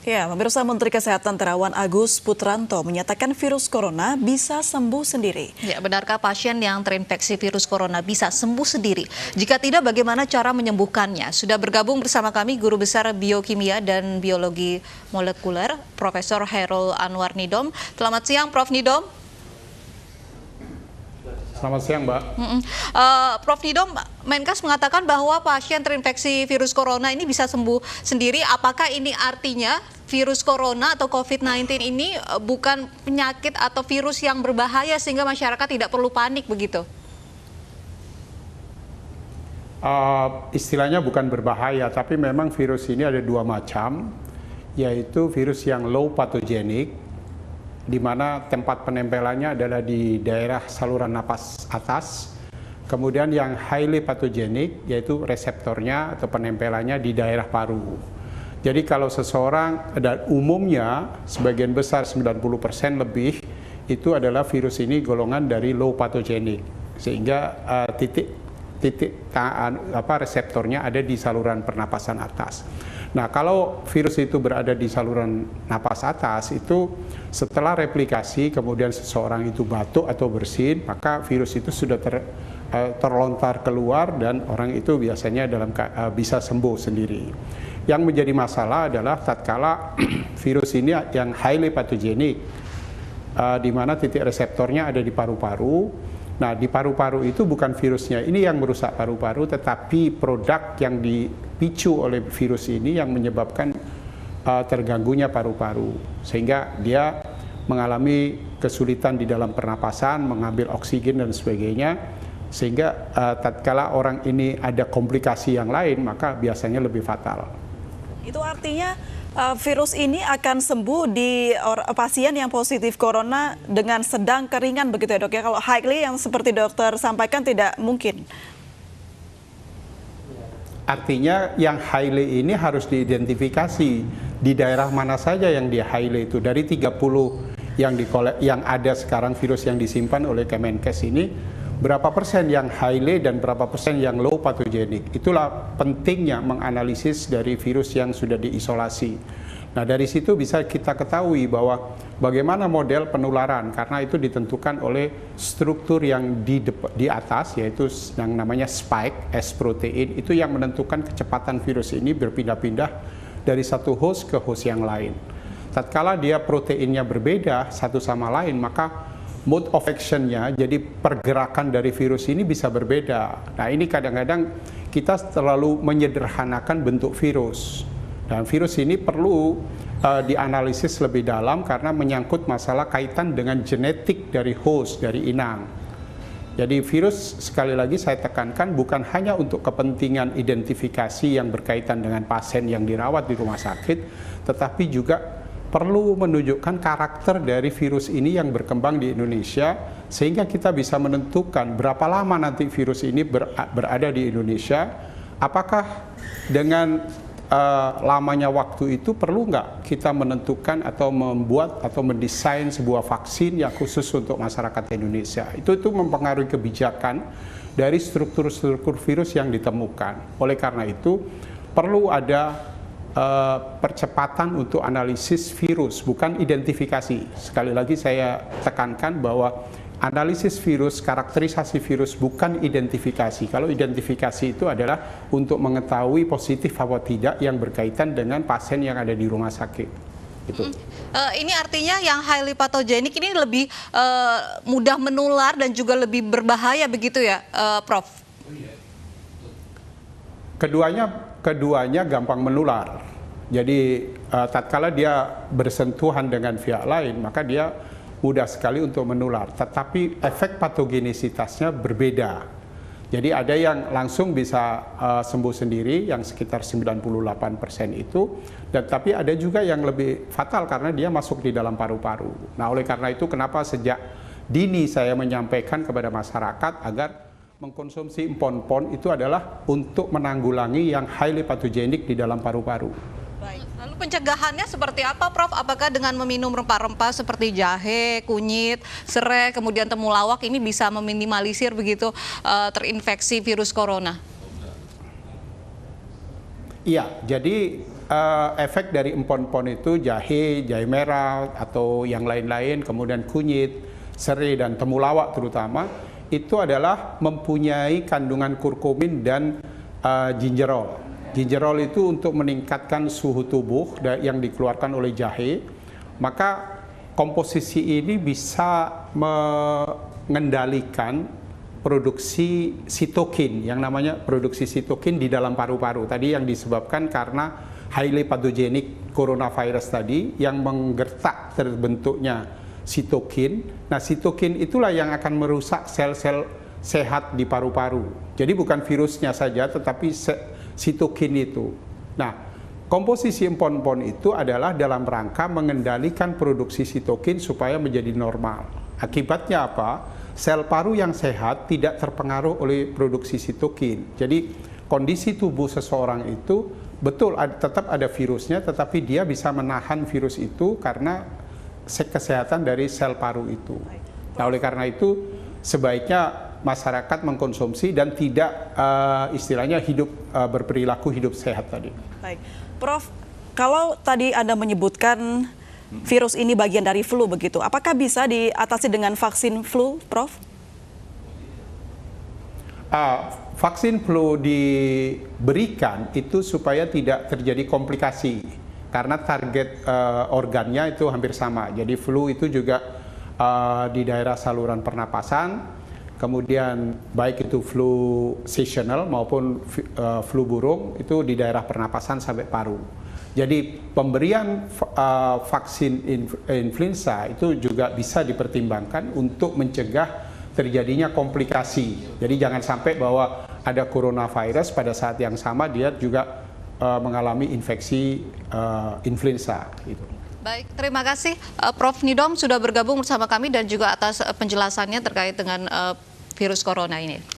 Ya, pemirsa, Menteri Kesehatan Terawan Agus Putranto menyatakan virus corona bisa sembuh sendiri. Ya, benarkah pasien yang terinfeksi virus corona bisa sembuh sendiri? Jika tidak, bagaimana cara menyembuhkannya? Sudah bergabung bersama kami Guru Besar Biokimia dan Biologi Molekuler, Profesor Hairul Anwar Nidom. Selamat siang, Prof. Nidom. Selamat siang, Mbak. Prof. Nidom, Menkes mengatakan bahwa pasien terinfeksi virus corona ini bisa sembuh sendiri. Apakah ini artinya virus corona atau COVID-19 ini bukan penyakit atau virus yang berbahaya sehingga masyarakat tidak perlu panik begitu? Istilahnya bukan berbahaya, tapi memang virus ini ada dua macam, yaitu virus yang low pathogenic, di mana tempat penempelannya adalah di daerah saluran napas atas. Kemudian yang highly pathogenic, yaitu reseptornya atau penempelannya di daerah paru. Jadi kalau seseorang, dan umumnya sebagian besar 90% lebih, itu adalah virus ini golongan dari low pathogenic. Sehingga reseptornya ada di saluran pernapasan atas. Nah, kalau virus itu berada di saluran napas atas, itu setelah replikasi kemudian seseorang itu batuk atau bersin, maka virus itu sudah terlontar keluar dan orang itu biasanya bisa sembuh sendiri. Yang menjadi masalah adalah tatkala virus ini yang highly pathogenic, di mana titik reseptornya ada di paru-paru. Nah, di paru-paru itu bukan virusnya ini yang merusak paru-paru, tetapi produk yang dipicu oleh virus ini yang menyebabkan terganggunya paru-paru. Sehingga dia mengalami kesulitan di dalam pernapasan, mengambil oksigen dan sebagainya. Sehingga tatkala orang ini ada komplikasi yang lain, maka biasanya lebih fatal. Itu artinya virus ini akan sembuh di pasien yang positif corona dengan sedang ke ringan begitu ya, Dok ya? Kalau highly yang seperti dokter sampaikan tidak mungkin. Artinya yang highly ini harus diidentifikasi di daerah mana saja yang dia highly itu. Dari 30 yang ada sekarang virus yang disimpan oleh Kemenkes ini, berapa persen yang highly dan berapa persen yang low pathogenic. Itulah pentingnya menganalisis dari virus yang sudah diisolasi. Nah, dari situ bisa kita ketahui bahwa bagaimana model penularan, karena itu ditentukan oleh struktur yang di atas, yaitu yang namanya spike, S protein, itu yang menentukan kecepatan virus ini berpindah-pindah dari satu host ke host yang lain. Tatkala dia proteinnya berbeda satu sama lain, maka mode of action-nya, jadi pergerakan dari virus ini bisa berbeda. Nah, ini kadang-kadang kita terlalu menyederhanakan bentuk virus. Dan virus ini perlu dianalisis lebih dalam karena menyangkut masalah kaitan dengan genetik dari host, dari inang. Jadi virus, sekali lagi saya tekankan, bukan hanya untuk kepentingan identifikasi yang berkaitan dengan pasien yang dirawat di rumah sakit, tetapi juga perlu menunjukkan karakter dari virus ini yang berkembang di Indonesia, sehingga kita bisa menentukan berapa lama nanti virus ini berada di Indonesia. Apakah dengan lamanya waktu itu perlu nggak kita menentukan atau membuat atau mendesain sebuah vaksin yang khusus untuk masyarakat Indonesia. Itu mempengaruhi kebijakan dari struktur-struktur virus yang ditemukan. Oleh karena itu perlu ada percepatan untuk analisis virus, bukan identifikasi. Sekali lagi saya tekankan bahwa analisis virus, karakterisasi virus, bukan identifikasi. Kalau identifikasi itu adalah untuk mengetahui positif atau tidak yang berkaitan dengan pasien yang ada di rumah sakit. Gitu. Ini artinya yang highly pathogenic ini lebih mudah menular dan juga lebih berbahaya begitu ya, Prof? Keduanya gampang menular. Jadi tatkala dia bersentuhan dengan pihak lain, maka dia mudah sekali untuk menular. Tetapi efek patogenisitasnya berbeda. Jadi ada yang langsung bisa sembuh sendiri, yang sekitar 98% itu. Dan tapi ada juga yang lebih fatal karena dia masuk di dalam paru-paru. Nah, oleh karena itu kenapa sejak dini saya menyampaikan kepada masyarakat agar mengkonsumsi empon-empon itu adalah untuk menanggulangi yang highly pathogenic di dalam paru-paru. Baik. Lalu pencegahannya seperti apa, Prof? Apakah dengan meminum rempah-rempah seperti jahe, kunyit, serai, kemudian temulawak ini bisa meminimalisir begitu terinfeksi virus corona? Iya, jadi efek dari empon-empon itu jahe, jahe merah atau yang lain-lain, kemudian kunyit, serai dan temulawak terutama, itu adalah mempunyai kandungan kurkumin dan gingerol. Gingerol itu untuk meningkatkan suhu tubuh yang dikeluarkan oleh jahe. Maka komposisi ini bisa mengendalikan produksi sitokin, yang namanya produksi sitokin di dalam paru-paru. Tadi yang disebabkan karena highly pathogenic coronavirus tadi yang menggertak terbentuknya sitokin. Nah, sitokin itulah yang akan merusak sel-sel sehat di paru-paru. Jadi bukan virusnya saja, tetapi sitokin itu. Nah, komposisi empon-empon itu adalah dalam rangka mengendalikan produksi sitokin supaya menjadi normal. Akibatnya apa? Sel paru yang sehat tidak terpengaruh oleh produksi sitokin. Jadi kondisi tubuh seseorang itu betul tetap ada virusnya, tetapi dia bisa menahan virus itu karena kesehatan dari sel paru itu. Nah, oleh karena itu sebaiknya masyarakat mengkonsumsi dan tidak istilahnya berperilaku hidup sehat tadi. Baik, Prof, kalau tadi Anda menyebutkan virus ini bagian dari flu begitu, apakah bisa diatasi dengan vaksin flu, Prof? Vaksin flu diberikan itu supaya tidak terjadi komplikasi karena target organnya itu hampir sama. Jadi flu itu juga di daerah saluran pernapasan. Kemudian baik itu flu seasonal maupun flu burung itu di daerah pernapasan sampai paru. Jadi pemberian vaksin influenza itu juga bisa dipertimbangkan untuk mencegah terjadinya komplikasi. Jadi jangan sampai bahwa ada coronavirus pada saat yang sama dia juga mengalami infeksi influenza. Gitu. Baik, terima kasih Prof. Nidom sudah bergabung bersama kami dan juga atas penjelasannya terkait dengan virus corona ini.